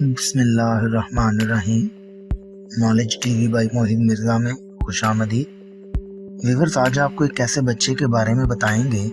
بسم اللہ الرحمن الرحیم۔ نالج ٹی وی بائی موہب مرزا میں خوش آمدید۔ ویورز، آج آپ کو ایک ایسے بچے کے بارے میں بتائیں گے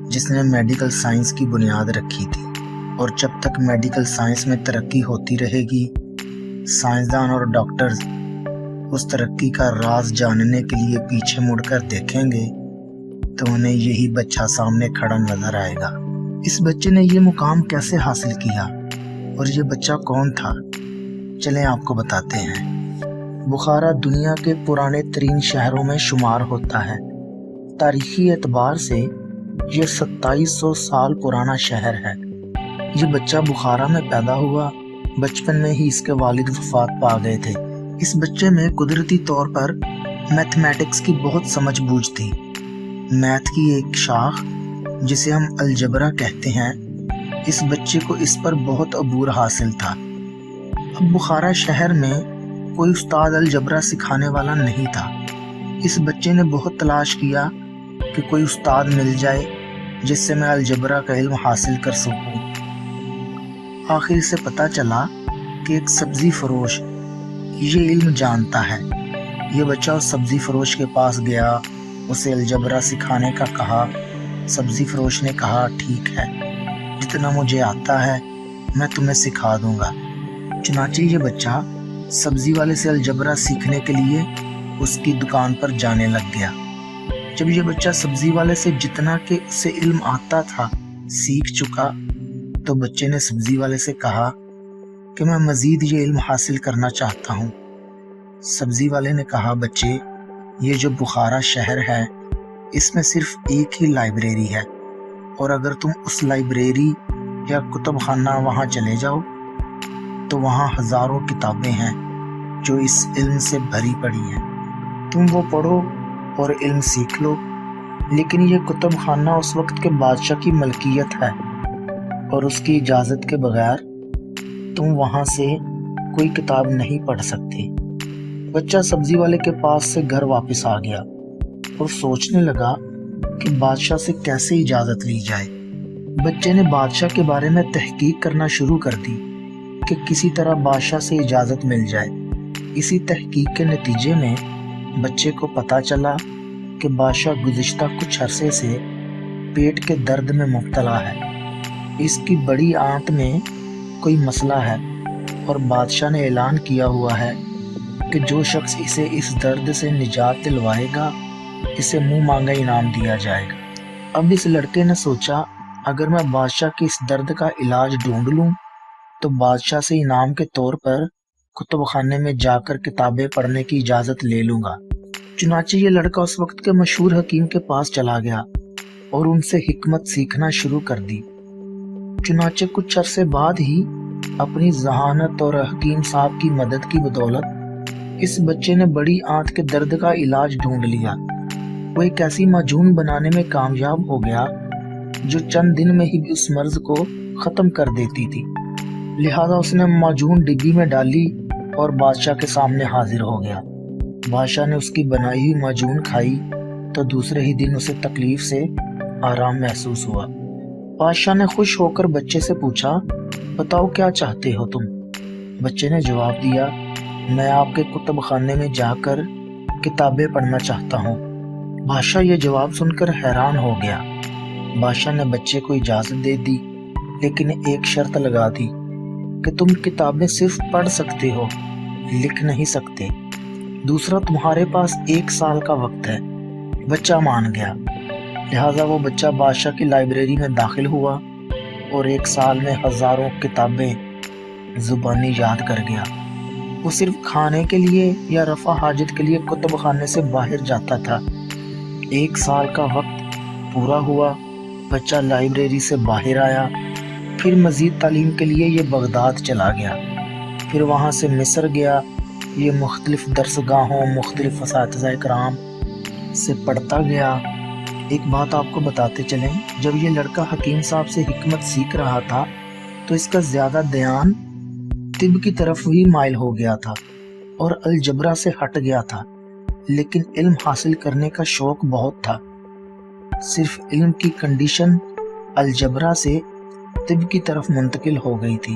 جس نے میڈیکل سائنس کی بنیاد رکھی تھی، اور جب تک میڈیکل سائنس میں ترقی ہوتی رہے گی، سائنسدان اور ڈاکٹرز اس ترقی کا راز جاننے کے لیے پیچھے مڑ کر دیکھیں گے تو انہیں یہی بچہ سامنے کھڑا نظر آئے گا۔ اس بچے نے یہ مقام کیسے حاصل کیا اور یہ بچہ کون تھا؟ چلیں آپ کو بتاتے ہیں۔ بخارا دنیا کے پرانے ترین شہروں میں شمار ہوتا ہے۔ تاریخی اعتبار سے یہ 2700 سال پرانا شہر ہے۔ یہ بچہ بخارا میں پیدا ہوا۔ بچپن میں ہی اس کے والد وفات پا گئے تھے۔ اس بچے میں قدرتی طور پر میتھمیٹکس کی بہت سمجھ بوجھ تھی۔ میتھ کی ایک شاخ جسے ہم الجبرا کہتے ہیں، اس بچے کو اس پر بہت عبور حاصل تھا۔ اب بخارا شہر میں کوئی استاد الجبرا سکھانے والا نہیں تھا۔ اس بچے نے بہت تلاش کیا کہ کوئی استاد مل جائے جس سے میں الجبرا کا علم حاصل کر سکوں۔ آخر سے پتہ چلا کہ ایک سبزی فروش یہ علم جانتا ہے۔ یہ بچہ اس سبزی فروش کے پاس گیا، اسے الجبرا سکھانے کا کہا۔ سبزی فروش نے کہا، ٹھیک ہے، جتنا مجھے آتا ہے میں تمہیں سکھا دوں گا۔ چنانچہ یہ بچہ سبزی والے سے الجبرا سیکھنے کے لیے اس کی دکان پر جانے لگ گیا۔ جب یہ بچہ سبزی والے سے جتنا کہ اسے علم آتا تھا سیکھ چکا، تو بچے نے سبزی والے سے کہا کہ میں مزید یہ علم حاصل کرنا چاہتا ہوں۔ سبزی والے نے کہا، بچے، یہ جو بخارا شہر ہے اس میں صرف ایک ہی لائبریری ہے، اور اگر تم اس لائبریری یا کتب خانہ وہاں چلے جاؤ تو وہاں ہزاروں کتابیں ہیں جو اس علم سے بھری پڑی ہیں۔ تم وہ پڑھو اور علم سیکھ لو، لیکن یہ کتب خانہ اس وقت کے بادشاہ کی ملکیت ہے، اور اس کی اجازت کے بغیر تم وہاں سے کوئی کتاب نہیں پڑھ سکتے۔ بچہ سبزی والے کے پاس سے گھر واپس آ گیا اور سوچنے لگا کہ بادشاہ سے کیسے اجازت لی جائے۔ بچے نے بادشاہ کے بارے میں تحقیق کرنا شروع کر دی کہ کسی طرح بادشاہ سے اجازت مل جائے۔ اسی تحقیق کے نتیجے میں بچے کو پتہ چلا کہ بادشاہ گزشتہ کچھ عرصے سے پیٹ کے درد میں مبتلا ہے۔ اس کی بڑی آنت میں کوئی مسئلہ ہے، اور بادشاہ نے اعلان کیا ہوا ہے کہ جو شخص اسے اس درد سے نجات دلوائے گا اسے منہ مانگا انعام دیا جائے گا۔ اب اس لڑکے نے سوچا، اگر میں بادشاہ کے اس درد کا علاج ڈھونڈ لوں تو بادشاہ سے انعام کے طور پر کتب خانے میں جا کر کتابیں پڑھنے کی اجازت لے لوں گا۔ چنانچہ یہ لڑکا اس وقت کے مشہور حکیم کے پاس چلا گیا اور ان سے حکمت سیکھنا شروع کر دی۔ چنانچہ کچھ عرصے بعد ہی اپنی ذہانت اور حکیم صاحب کی مدد کی بدولت اس بچے نے بڑی آنت کے درد کا علاج ڈھونڈ لیا۔ وہ ایک ایسی معجون بنانے میں کامیاب ہو گیا جو چند دن میں ہی اس مرض کو ختم کر دیتی تھی۔ لہذا اس نے معجون ڈبی میں ڈالی اور بادشاہ کے سامنے حاضر ہو گیا۔ بادشاہ نے اس کی بنائی ہوئی معجون کھائی تو دوسرے ہی دن اسے تکلیف سے آرام محسوس ہوا۔ بادشاہ نے خوش ہو کر بچے سے پوچھا، بتاؤ کیا چاہتے ہو تم؟ بچے نے جواب دیا، میں آپ کے کتب خانے میں جا کر کتابیں پڑھنا چاہتا ہوں۔ بادشاہ یہ جواب سن کر حیران ہو گیا۔ بادشاہ نے بچے کو اجازت دے دی، لیکن ایک شرط لگا دی کہ تم کتابیں صرف پڑھ سکتے ہو، لکھ نہیں سکتے۔ دوسرا، تمہارے پاس 1 سال کا وقت ہے۔ بچہ مان گیا۔ لہذا وہ بچہ بادشاہ کی لائبریری میں داخل ہوا اور 1 سال میں ہزاروں کتابیں زبانی یاد کر گیا۔ وہ صرف کھانے کے لیے یا رفع حاجت کے لیے کتب خانے سے باہر جاتا تھا۔ 1 سال کا وقت پورا ہوا، بچہ لائبریری سے باہر آیا۔ پھر مزید تعلیم کے لیے یہ بغداد چلا گیا، پھر وہاں سے مصر گیا۔ یہ مختلف درسگاہوں، مختلف اساتذہ کرام سے پڑھتا گیا۔ ایک بات آپ کو بتاتے چلیں، جب یہ لڑکا حکیم صاحب سے حکمت سیکھ رہا تھا تو اس کا زیادہ دھیان طب کی طرف بھی مائل ہو گیا تھا اور الجبرا سے ہٹ گیا تھا، لیکن علم حاصل کرنے کا شوق بہت تھا۔ صرف علم کی کنڈیشن الجبرا سے طب کی طرف منتقل ہو گئی تھی۔